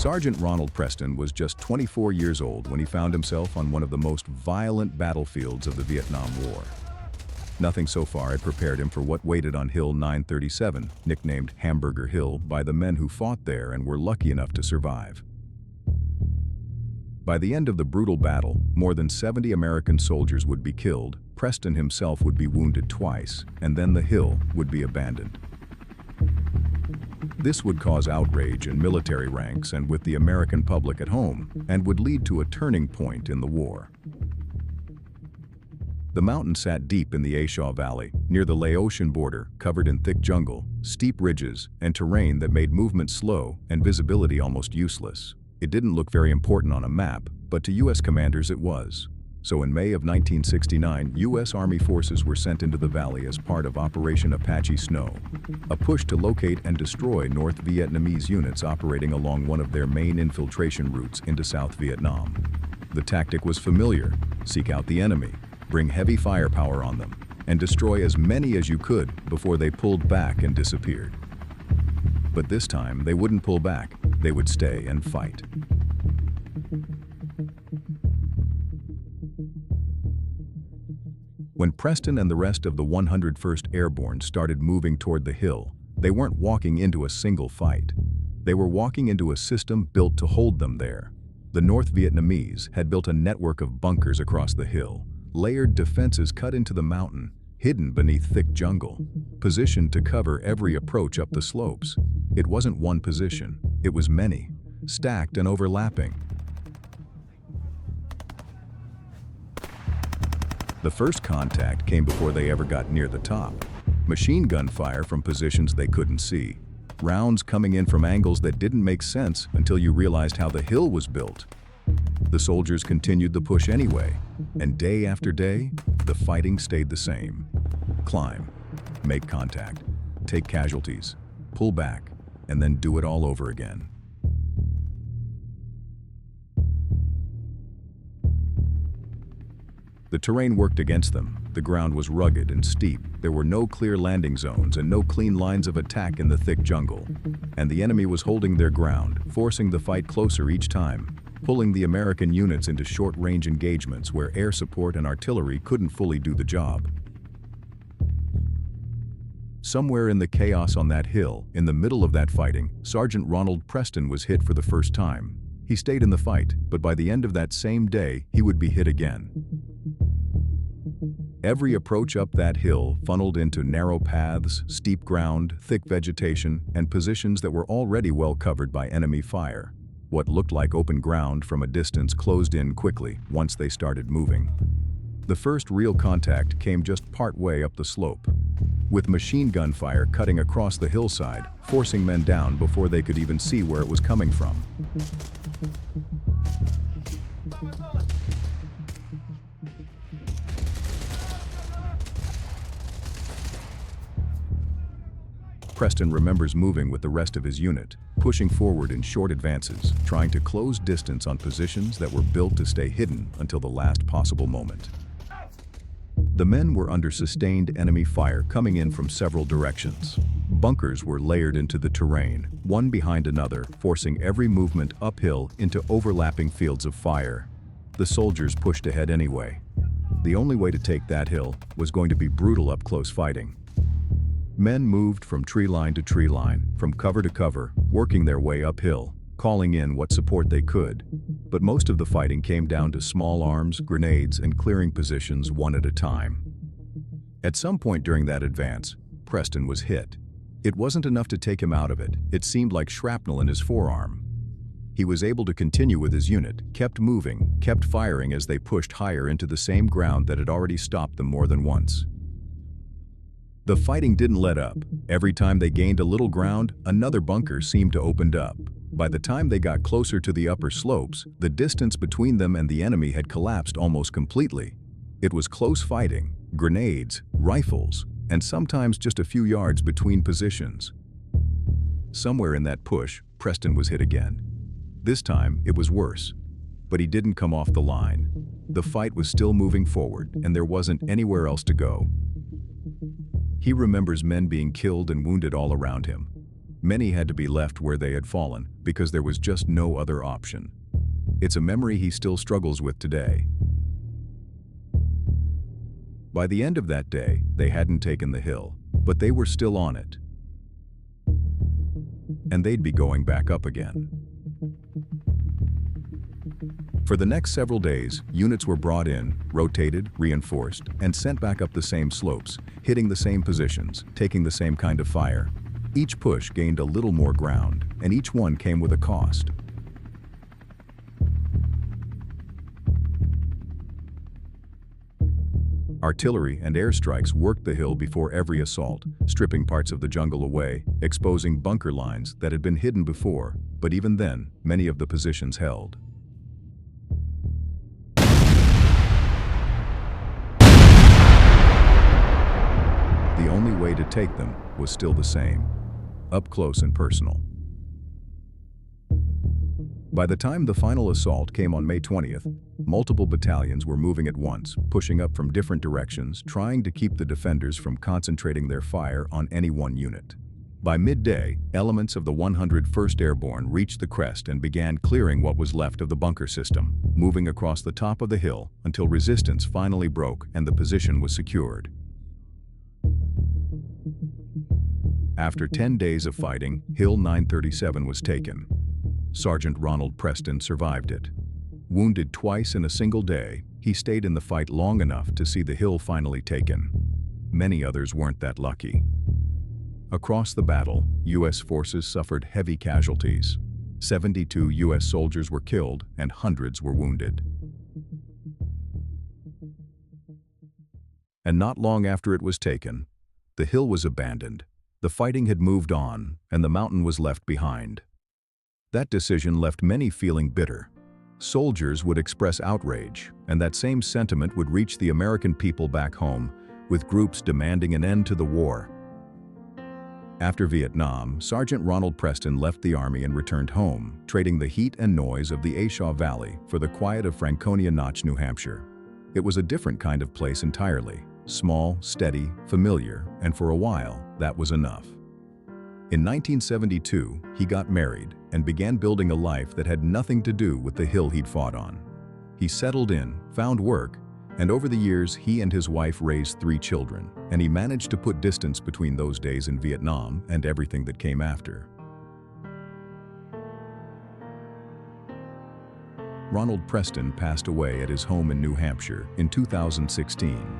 Sergeant Ronald Preston was just 24 years old when he found himself on one of the most violent battlefields of the Vietnam War. Nothing so far had prepared him for what waited on Hill 937, nicknamed Hamburger Hill by the men who fought there and were lucky enough to survive. By the end of the brutal battle, more than 70 American soldiers would be killed, Preston himself would be wounded twice, and then the hill would be abandoned. This would cause outrage in military ranks and with the American public at home, and would lead to a turning point in the war. The mountain sat deep in the A Sầu Valley, near the Laotian border, covered in thick jungle, steep ridges, and terrain that made movement slow and visibility almost useless. It didn't look very important on a map, but to U.S. commanders it was. So in May of 1969, U.S. Army forces were sent into the valley as part of Operation Apache Snow, a push to locate and destroy North Vietnamese units operating along one of their main infiltration routes into South Vietnam. The tactic was familiar: seek out the enemy, bring heavy firepower on them, and destroy as many as you could before they pulled back and disappeared. But this time, they wouldn't pull back, they would stay and fight. When Preston and the rest of the 101st Airborne started moving toward the hill, they weren't walking into a single fight. They were walking into a system built to hold them there. The North Vietnamese had built a network of bunkers across the hill, layered defenses cut into the mountain, hidden beneath thick jungle, positioned to cover every approach up the slopes. It wasn't one position, it was many, stacked and overlapping. The first contact came before they ever got near the top. Machine gun fire from positions they couldn't see. Rounds coming in from angles that didn't make sense until you realized how the hill was built. The soldiers continued the push anyway, and day after day, the fighting stayed the same. Climb, make contact, take casualties, pull back, and then do it all over again. The terrain worked against them. The ground was rugged and steep. There were no clear landing zones and no clean lines of attack in the thick jungle. And the enemy was holding their ground, forcing the fight closer each time, pulling the American units into short-range engagements where air support and artillery couldn't fully do the job. Somewhere in the chaos on that hill, in the middle of that fighting, Sergeant Ronald Preston was hit for the first time. He stayed in the fight, but by the end of that same day, he would be hit again. Every approach up that hill funneled into narrow paths, steep ground, thick vegetation, and positions that were already well covered by enemy fire. What looked like open ground from a distance closed in quickly once they started moving. The first real contact came just part way up the slope, with machine gun fire cutting across the hillside, forcing men down before they could even see where it was coming from. Preston remembers moving with the rest of his unit, pushing forward in short advances, trying to close distance on positions that were built to stay hidden until the last possible moment. The men were under sustained enemy fire coming in from several directions. Bunkers were layered into the terrain, one behind another, forcing every movement uphill into overlapping fields of fire. The soldiers pushed ahead anyway. The only way to take that hill was going to be brutal up-close fighting. Men moved from tree line to tree line, from cover to cover, working their way uphill, calling in what support they could. But most of the fighting came down to small arms, grenades, and clearing positions one at a time. At some point during that advance, Preston was hit. It wasn't enough to take him out of it. It seemed like shrapnel in his forearm. He was able to continue with his unit, kept moving, kept firing as they pushed higher into the same ground that had already stopped them more than once. The fighting didn't let up. Every time they gained a little ground, another bunker seemed to open up. By the time they got closer to the upper slopes, the distance between them and the enemy had collapsed almost completely. It was close fighting, grenades, rifles, and sometimes just a few yards between positions. Somewhere in that push, Preston was hit again. This time, it was worse. But he didn't come off the line. The fight was still moving forward, and there wasn't anywhere else to go. He remembers men being killed and wounded all around him. Many had to be left where they had fallen because there was just no other option. It's a memory he still struggles with today. By the end of that day, they hadn't taken the hill, but they were still on it. And they'd be going back up again. For the next several days, units were brought in, rotated, reinforced, and sent back up the same slopes, hitting the same positions, taking the same kind of fire. Each push gained a little more ground, and each one came with a cost. Artillery and airstrikes worked the hill before every assault, stripping parts of the jungle away, exposing bunker lines that had been hidden before, but even then, many of the positions held. The only way to take them was still the same, up close and personal. By the time the final assault came on May 20th, multiple battalions were moving at once, pushing up from different directions, trying to keep the defenders from concentrating their fire on any one unit. By midday, elements of the 101st Airborne reached the crest and began clearing what was left of the bunker system, moving across the top of the hill until resistance finally broke and the position was secured. After 10 days of fighting, Hill 937 was taken. Sergeant Ronald Preston survived it. Wounded twice in a single day, he stayed in the fight long enough to see the hill finally taken. Many others weren't that lucky. Across the battle, U.S. forces suffered heavy casualties. 72 U.S. soldiers were killed and hundreds were wounded. And not long after it was taken, the hill was abandoned. The fighting had moved on, and the mountain was left behind. That decision left many feeling bitter. Soldiers would express outrage, and that same sentiment would reach the American people back home, with groups demanding an end to the war. After Vietnam, Sergeant Ronald Preston left the Army and returned home, trading the heat and noise of the A Sầu Valley for the quiet of Franconia Notch, New Hampshire. It was a different kind of place entirely. Small, steady, familiar, and for a while, that was enough. In 1972, he got married and began building a life that had nothing to do with the hill he'd fought on. He settled in, found work, and over the years he and his wife raised 3 children, and he managed to put distance between those days in Vietnam and everything that came after. Ronald Preston passed away at his home in New Hampshire in 2016.